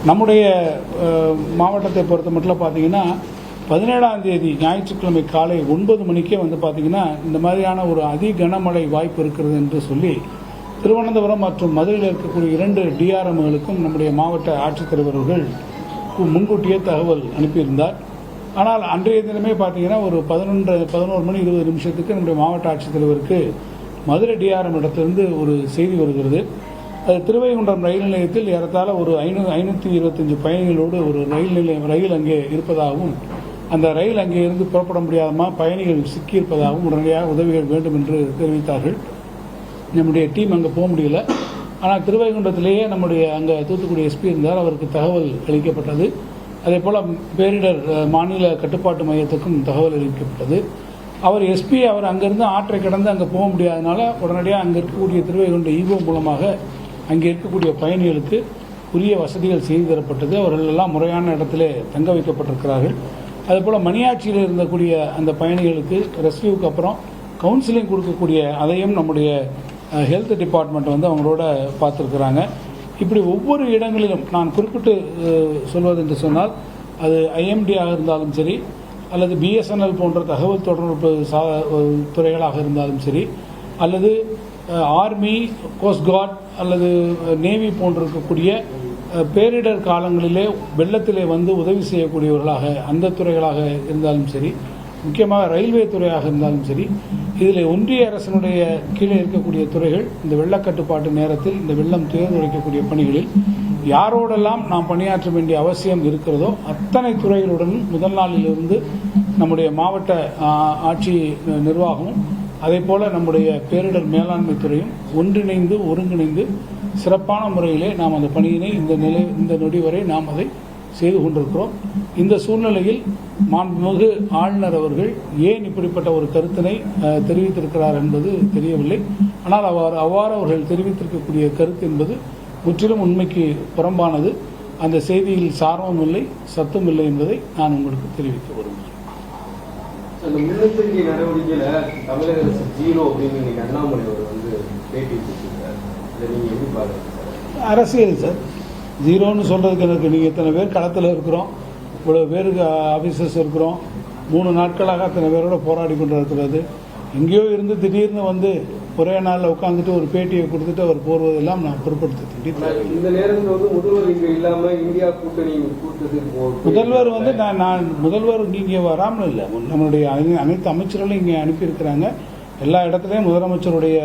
நம்முடைய மாவட்டத்தை பொறுத்த மட்டும் பார்த்தீங்கன்னா 17ஆம் தேதி ஞாயிற்றுக்கிழமை காலை 9 மணிக்கே பார்த்தீங்கன்னா இந்த மாதிரியான ஒரு அதி கனமழை வாய்ப்பு இருக்கிறது என்று சொல்லி திருவனந்தபுரம் மற்றும் மதுரையில் இருக்கக்கூடிய 2 டிஆர்எம்களுக்கும் நம்முடைய மாவட்ட ஆட்சித்தலைவர்கள் முன்கூட்டியே தகவல் அனுப்பியிருந்தார். ஆனால் அன்றைய தினமே பார்த்தீங்கன்னா ஒரு 11 மணி 20 நிமிஷத்துக்கு நம்முடைய மாவட்ட ஆட்சித்தலைவருக்கு மதுரை டிஆர்எம் இடத்திலிருந்து ஒரு செய்தி வருகிறது. அது திருவைகுண்டம் ரயில் நிலையத்தில் ஏறத்தாழ ஒரு 525 பயணிகளோடு ஒரு ரயில் அங்கே இருப்பதாகவும் அந்த ரயில் அங்கே இருந்து புறப்பட முடியாதமா பயணிகள் சிக்கியிருப்பதாகவும் உடனடியாக உதவிகள் வேண்டும் என்று தெரிவித்தார்கள். நம்முடைய டீம் அங்கே போக முடியல. ஆனால் திருவைகுண்டத்திலேயே நம்முடைய அங்கே தூத்துக்குடி எஸ்பி இருந்தார், அவருக்கு தகவல் அளிக்கப்பட்டது. அதே போல் பேரிடர் மாநில கட்டுப்பாட்டு மையத்துக்கும் தகவல் அளிக்கப்பட்டது. அவர் எஸ்பி அவர் அங்கிருந்து ஆற்றை கடந்து அங்கே போக முடியாதனால உடனடியாக அங்கே இருக்கக்கூடிய திருவைகுண்ட ஈவோ மூலமாக அங்கே இருக்கக்கூடிய பயணிகளுக்கு உரிய வசதிகள் செய்து தரப்பட்டது. அவர்கள் எல்லாம் முறையான இடத்திலே தங்க வைக்கப்பட்டிருக்கிறார்கள். அதேபோல் மணியாட்சியில் இருந்தக்கூடிய அந்த பயணிகளுக்கு ரெஸ்கியூக்கு அப்புறம் கவுன்சிலிங் கொடுக்கக்கூடிய அதையும் நம்முடைய ஹெல்த் டிபார்ட்மெண்ட் அவங்களோட பார்த்துருக்குறாங்க. இப்படி ஒவ்வொரு இடங்களிலும் நான் குறிப்பிட்டு சொல்வது என்று சொன்னால் அது ஐஎம்டியாக இருந்தாலும் சரி அல்லது பிஎஸ்என்எல் போன்ற தகவல் தொடர்பு துறைகளாக இருந்தாலும் சரி அல்லது ஆர்மி, கோஸ்ட் கார்ட் அல்லது நேவி போன்றிருக்கக்கூடிய பேரிடர் காலங்களிலே வெள்ளத்திலே உதவி செய்யக்கூடியவர்களாக அந்த துறைகளாக இருந்தாலும் சரி, முக்கியமாக ரயில்வே துறையாக இருந்தாலும் சரி, இதில் ஒன்றிய அரசினுடைய கீழே இருக்கக்கூடிய துறைகள் இந்த வெள்ளக்கட்டுப்பாட்டு நேரத்தில் இந்த வெள்ளம் துயர்ந்துரைக்கக்கூடிய பணிகளில் யாரோடெல்லாம் நாம் பணியாற்ற வேண்டிய அவசியம் இருக்கிறதோ அத்தனை துறைகளுடன் முதல் நாளிலிருந்து நம்முடைய மாவட்ட ஆட்சி நிர்வாகமும் அதே போல நம்முடைய பேரிடர் மேலாண்மை துறையும் ஒருங்கிணைந்து சிறப்பான முறையிலே நாம் அந்த பணியினை இந்த நொடி வரை நாம் அதை செய்து கொண்டிருக்கிறோம். இந்த சூழ்நிலையில் மாண்புமிகு ஆளுநர் அவர்கள் ஏன் இப்படிப்பட்ட ஒரு கருத்தினை தெரிவித்திருக்கிறார் என்பது தெரியவில்லை. ஆனால் அவ்வாறு அவர்கள் தெரிவித்திருக்கக்கூடிய கருத்து என்பது முற்றிலும் உண்மைக்கு புறம்பானது. அந்த செய்தியில் சாரமும் இல்லை, சத்தும் இல்லை என்பதை நான் உங்களுக்கு தெரிவிக்க விரும்புகிறேன். அந்த முன்னெச்சரிக்கை நடவடிக்கையில தமிழக அரசு 0 அப்படின்னு அண்ணாமலை அவர் பேட்டி கொடுத்திருக்காரு. இதை நீங்க எப்படி பாருங்க? அரசியல் சார், 0ன்னு சொல்றதுக்கு எனக்கு நீங்கள் இத்தனை பேர் களத்தில் இருக்கிறோம், இவ்வளவு பேருக்கு ஆஃபீஸர்ஸ் இருக்கிறோம், 3 நாட்களாக அத்தனை பேரோட போராடி கொண்டு இருக்கிறது. எங்கேயோ இருந்து திடீர்னு ஒரே நாளில் உட்காந்துட்டு ஒரு பேட்டியை கொடுத்துட்டு அவர் போடுவதெல்லாம் நான் பொருட்படுத்தி இந்த நேரத்தில் முதல்வர் இங்கே இல்லாம இந்தியா கூட்டணி முதல்வர் முதல்வர் இங்கே வராமல் இல்லை, நம்மளுடைய அனைத்து அமைச்சர்களும் இங்கே அனுப்பியிருக்கிறாங்க. எல்லா இடத்துலையும் முதலமைச்சருடைய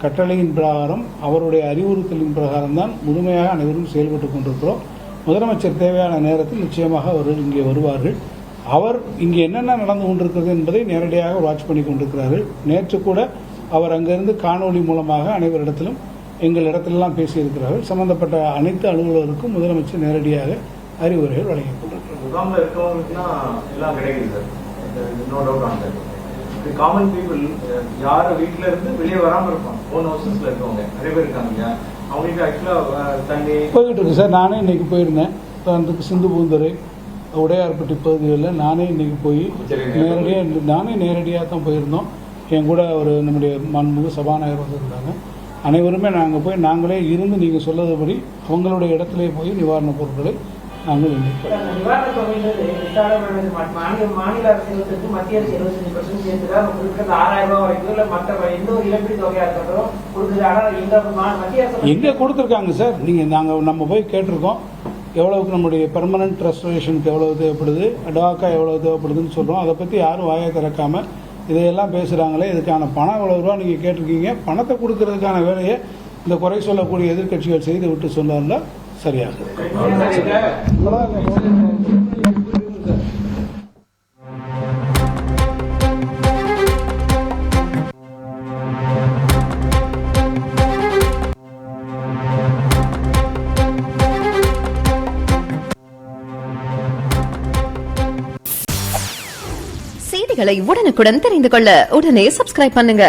கட்டளையின் பிரகாரம் அவருடைய அறிவுறுத்தலின் பிரகாரம் தான் முழுமையாக அனைவரும் செயல்பட்டு கொண்டிருக்கிறோம். முதலமைச்சர் தேவையான நேரத்தில் நிச்சயமாக அவர்கள் இங்கே வருவார்கள். அவர் இங்கே என்னென்ன நடந்து கொண்டிருக்கிறது என்பதை நேரடியாக வாட்ச் பண்ணி கொண்டிருக்கிறார்கள். நேற்று கூட அவர் அங்கிருந்து காணொலி மூலமாக அனைவரிடத்திலும் எங்கள் இடத்திலெல்லாம் பேசியிருக்கிறார்கள். சம்பந்தப்பட்ட அனைத்து அலுவலருக்கும் முதலமைச்சர் நேரடியாக அறிவுரைகள் வழங்கிக் கொண்டிருக்கிறார். காமன் பீப்புள் யார் வீட்டில இருந்து வெளியே வராம இருப்பாங்க, ஓன் ஹவுசஸ்ல இருக்கவங்க நிறைய பேர் இருக்காங்க. அவங்களுக்கு ஆக்சுவலா தண்ணி போய்கிட்டு இருக்கு சார். நானே இன்னைக்கு போயிருந்தேன். சிந்து பூந்துரை, உடையார்பட்டி பகுதிகளில் நானே இன்னைக்கு போய் நேரடியாக தான் போயிருந்தோம். என் கூட நம்முடைய மாண்புமிகு சபாநாயகர் வந்திருந்தாங்க. அனைவருமே நாங்கள் போய் நாங்களே இருந்து நீங்கள் சொல்லதுபடி அவங்களுடைய இடத்திலே போய் நிவாரணப் பொருட்களை நாங்கள் நிவாரண தொகைங்கிறது மாநில அரசு 25%, மத்திய அரசு 75% சேர்த்துதான் கொடுக்குறது 6000 ரூபாய் வரைக்கும். இல்லை மற்ற எந்த ஒரு இழப்பீடு தொகையாக இருக்கட்டும் கொடுக்குது. ஆனால் இந்த மத்திய அரசு எங்கே கொடுத்துருக்காங்க சார்? நம்ம போய் கேட்டிருக்கோம் எவ்வளவுக்கு நம்முடைய பெர்மனன்ட் ரெஸ்டரேஷனுக்கு எவ்வளவு தேவைப்படுது, அடாக்கா எவ்வளவு தேவைப்படுதுன்னு சொல்கிறோம். அதை பற்றி யாரும் வாயை திறக்காமல் இதையெல்லாம் பேசுகிறாங்களே. இதுக்கான பணம் எவ்வளவு ரூபா நீங்கள் கேட்டிருக்கீங்க. பணத்தை கொடுக்கறதுக்கான வேலையை இந்த குறை சொல்லக்கூடிய எதிர்கட்சிகள் செய்து விட்டு சொன்னார்ல சரியாக. செய்திகளை உடனுக்குடன் தெரிந்து கொள்ள உடனே சப்ஸ்கிரைப் பண்ணுங்க.